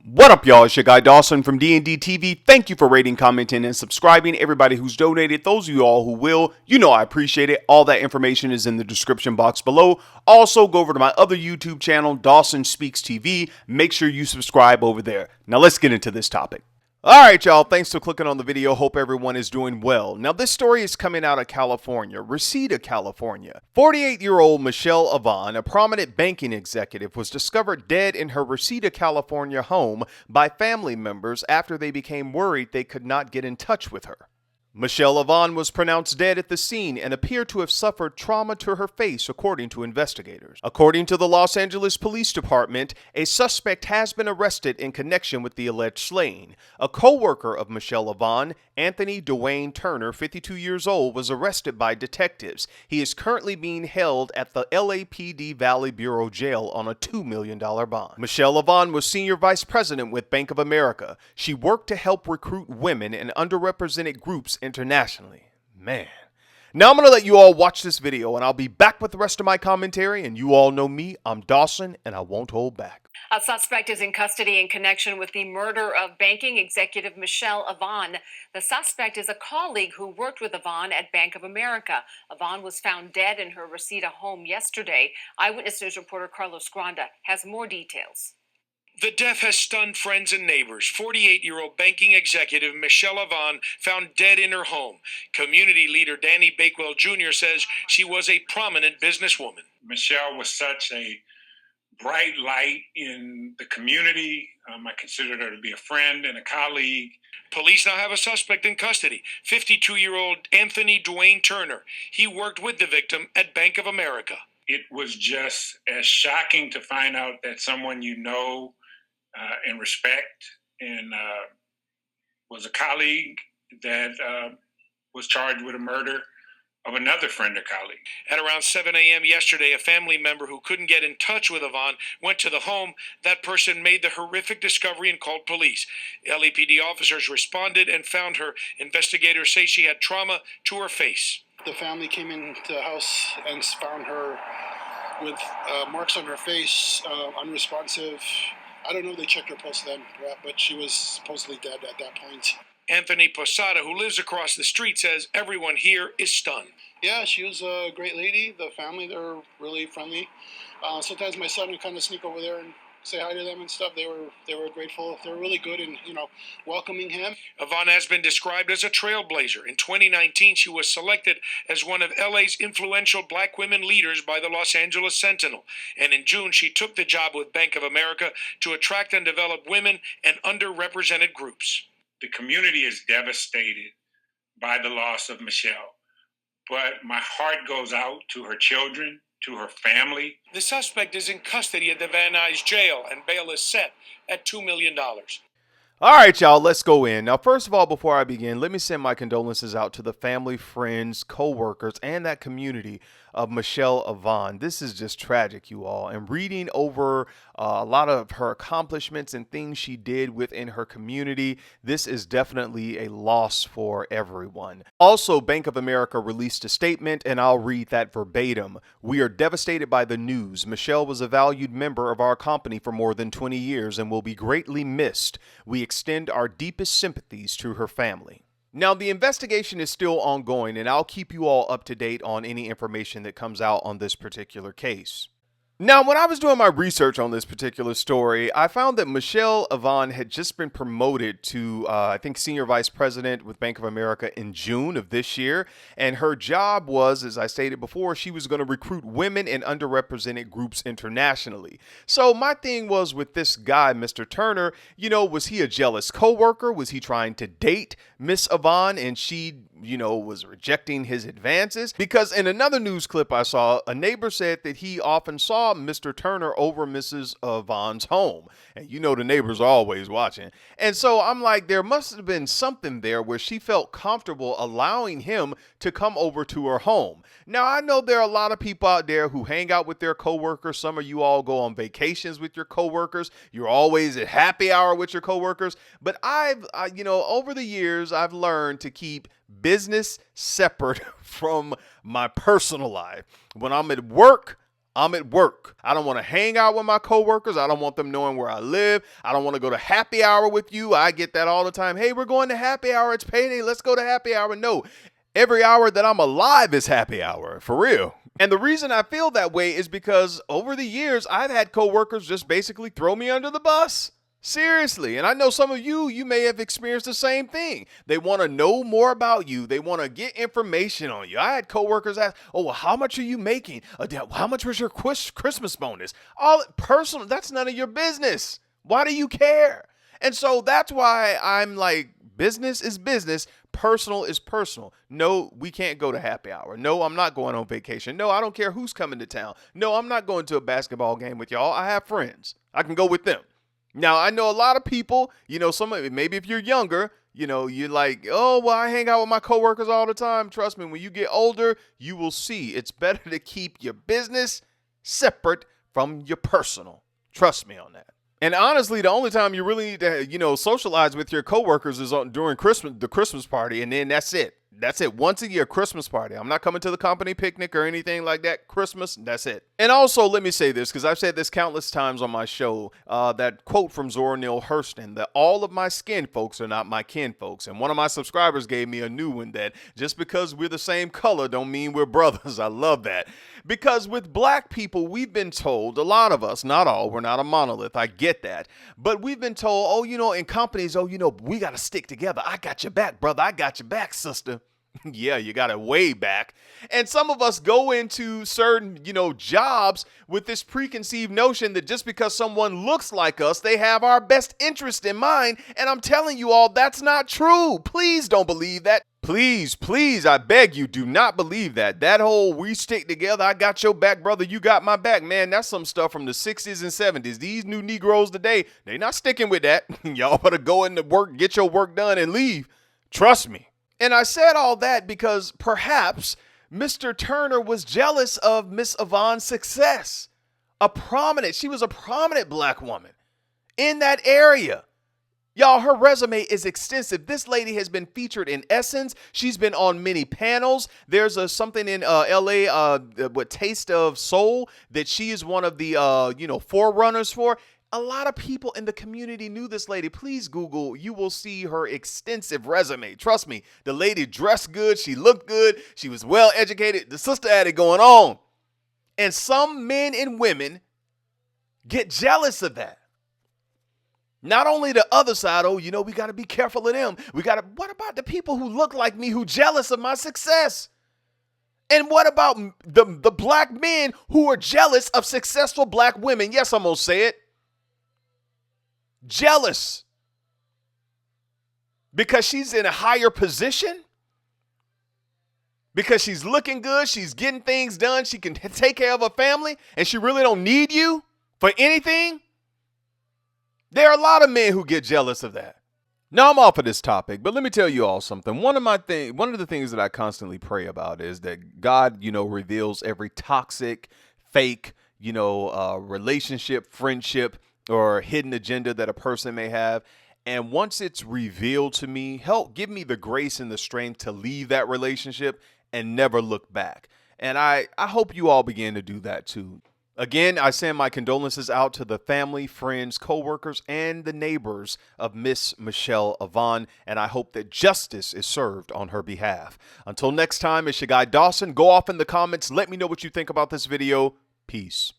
What up, y'all? It's your guy Dawson from D&D TV. Thank you for rating, commenting, and subscribing. Everybody who's donated, those of you all who will, you know I appreciate it. All that information is in the description box below. Also, go over to my other YouTube channel, Dawson Speaks TV. Make sure you subscribe over there. Now let's get into this topic. Alright, y'all, thanks for clicking on the video. Hope everyone is doing well. Now, this story is coming out of California, Reseda, California. 48-year-old Michelle Avon, a prominent banking executive, was discovered dead in her Reseda, California home by family members after they became worried they could not get in touch with her. Michelle Avon was pronounced dead at the scene and appeared to have suffered trauma to her face, according to investigators. According to the Los Angeles Police Department, a suspect has been arrested in connection with the alleged slaying. A co-worker of Michelle Avon, Anthony Dwayne Turner, 52 years old, was arrested by detectives. He is currently being held at the LAPD Valley Bureau Jail on a $2 million bond. Michelle Avon was senior vice president with Bank of America. She worked to help recruit women and underrepresented groups internationally. Man. Now I'm going to let you all watch this video and I'll be back with the rest of my commentary, and you all know me, I'm Dawson, and I won't hold back. A suspect is in custody in connection with the murder of banking executive Michelle Avon. The suspect is a colleague who worked with Avon at Bank of America. Avon was found dead in her Reseda home yesterday. Eyewitness News reporter Carlos Granda has more details. The death has stunned friends and neighbors. 48-year-old banking executive Michelle Avon found dead in her home. Community leader Danny Bakewell Jr. says she was a prominent businesswoman. Michelle was such a bright light in the community. I considered her to be a friend and a colleague. Police now have a suspect in custody, 52-year-old Anthony Dwayne Turner. He worked with the victim at Bank of America. It was just as shocking to find out that someone you know and respect and was a colleague that was charged with a murder of another friend or colleague. At around 7 a.m. yesterday, a family member who couldn't get in touch with Avon went to the home. That person made the horrific discovery and called police. LAPD officers responded and found her. Investigators say she had trauma to her face. The family came into the house and found her with marks on her face, unresponsive. I don't know if they checked her pulse then, but she was supposedly dead at that point. Anthony Posada, who lives across the street, says everyone here is stunned. Yeah, she was a great lady. The family, they're really friendly. Sometimes my son would kind of sneak over there and say hi to them and stuff. They were grateful. They were really good in, welcoming him. Avon has been described as a trailblazer. In 2019, she was selected as one of LA's influential black women leaders by the Los Angeles Sentinel. And in June, she took the job with Bank of America to attract and develop women and underrepresented groups. The community is devastated by the loss of Michelle, but my heart goes out to her children, to her family. The suspect is in custody at the Van Nuys jail, and bail is set at $2 million. All right, y'all, let's go in. Now, first of all, before I begin, let me send my condolences out to the family, friends, co-workers, and that community of Michelle Avon. This is just tragic, you all. And reading over a lot of her accomplishments and things she did within her community, this is definitely a loss for everyone. Also, Bank of America released a statement, and I'll read that verbatim. "We are devastated by the news. Michelle was a valued member of our company for more than 20 years and will be greatly missed. We extend our deepest sympathies to her family." Now, the investigation is still ongoing, and I'll keep you all up to date on any information that comes out on this particular case. Now, when I was doing my research on this particular story, I found that Michelle Avon had just been promoted to, I think, senior vice president with Bank of America in June of this year. And her job was, as I stated before, she was going to recruit women and underrepresented groups internationally. So my thing was with this guy, Mr. Turner, was he a jealous coworker? Was he trying to date Miss Avon and she, was rejecting his advances? Because in another news clip I saw, a neighbor said that he often saw Mr. Turner over Mrs. Avon's home. And the neighbors are always watching. And so I'm like, there must have been something there where she felt comfortable allowing him to come over to her home. Now, I know there are a lot of people out there who hang out with their coworkers. Some of you all go on vacations with your coworkers. You're always at happy hour with your coworkers. But over the years, I've learned to keep business separate from my personal life. When I'm at work, I'm at work. I don't want to hang out with my coworkers. I don't want them knowing where I live. I don't want to go to happy hour with you. I get that all the time. Hey, we're going to happy hour. It's payday. Let's go to happy hour. No, every hour that I'm alive is happy hour, for real. And the reason I feel that way is because over the years, I've had coworkers just basically throw me under the bus. Seriously. And I know some of you may have experienced the same thing. They want to know more about you. They want to get information on you. I had coworkers ask, oh, well, how much are you making? How much was your Christmas bonus? All personal. That's none of your business. Why do you care? And so that's why I'm like, business is business. Personal is personal. No, we can't go to happy hour. No, I'm not going on vacation. No, I don't care who's coming to town. No, I'm not going to a basketball game with y'all. I have friends. I can go with them. Now, I know a lot of people, maybe if you're younger, you're like, oh, well, I hang out with my coworkers all the time. Trust me, when you get older, you will see it's better to keep your business separate from your personal. Trust me on that. And honestly, the only time you really need to, socialize with your coworkers is during the Christmas party, and then that's it. That's it. Once a year, Christmas party. I'm not coming to the company picnic or anything like that. Christmas, that's it. And also, let me say this, because I've said this countless times on my show, that quote from Zora Neale Hurston, that all of my skin folks are not my kin folks. And one of my subscribers gave me a new one, that just because we're the same color don't mean we're brothers. I love that. Because with black people, we've been told, a lot of us, not all, we're not a monolith, I get that. But we've been told, in companies, we got to stick together. I got your back, brother. I got your back, sister. Yeah, you got it way back. And some of us go into certain, jobs with this preconceived notion that just because someone looks like us, they have our best interest in mind. And I'm telling you all, that's not true. Please don't believe that. Please, I beg you, do not believe that. That whole we stick together, I got your back, brother, you got my back, man, that's some stuff from the 60s and 70s. These new Negroes today, they not sticking with that. Y'all better go into work, get your work done, and leave. Trust me. And I said all that because perhaps Mr. Turner was jealous of Miss Yvonne's success. She was a prominent black woman in that area. Y'all, her resume is extensive. This lady has been featured in Essence. She's been on many panels. There's something in LA, with Taste of Soul, that she is one of the, forerunners for. A lot of people in the community knew this lady. Please Google. You will see her extensive resume. Trust me, the lady dressed good. She looked good. She was well educated. The sister had it going on. And some men and women get jealous of that. Not only the other side, we got to be careful of them. What about the people who look like me who jealous of my success? And what about the black men who are jealous of successful black women? Yes, I'm going to say it. Jealous because she's in a higher position, because she's looking good, she's getting things done, she can take care of her family, and she really don't need you for anything. There are a lot of men who get jealous of that. Now I'm off of this topic, but let me tell you all something. One of the things that I constantly pray about is that God, reveals every toxic, fake, relationship, friendship, or hidden agenda that a person may have. And once it's revealed to me, give me the grace and the strength to leave that relationship and never look back. And I hope you all begin to do that too. Again, I send my condolences out to the family, friends, coworkers, and the neighbors of Miss Michelle Yvonne, and I hope that justice is served on her behalf. Until next time, it's your guy Dawson. Go off in the comments. Let me know what you think about this video. Peace.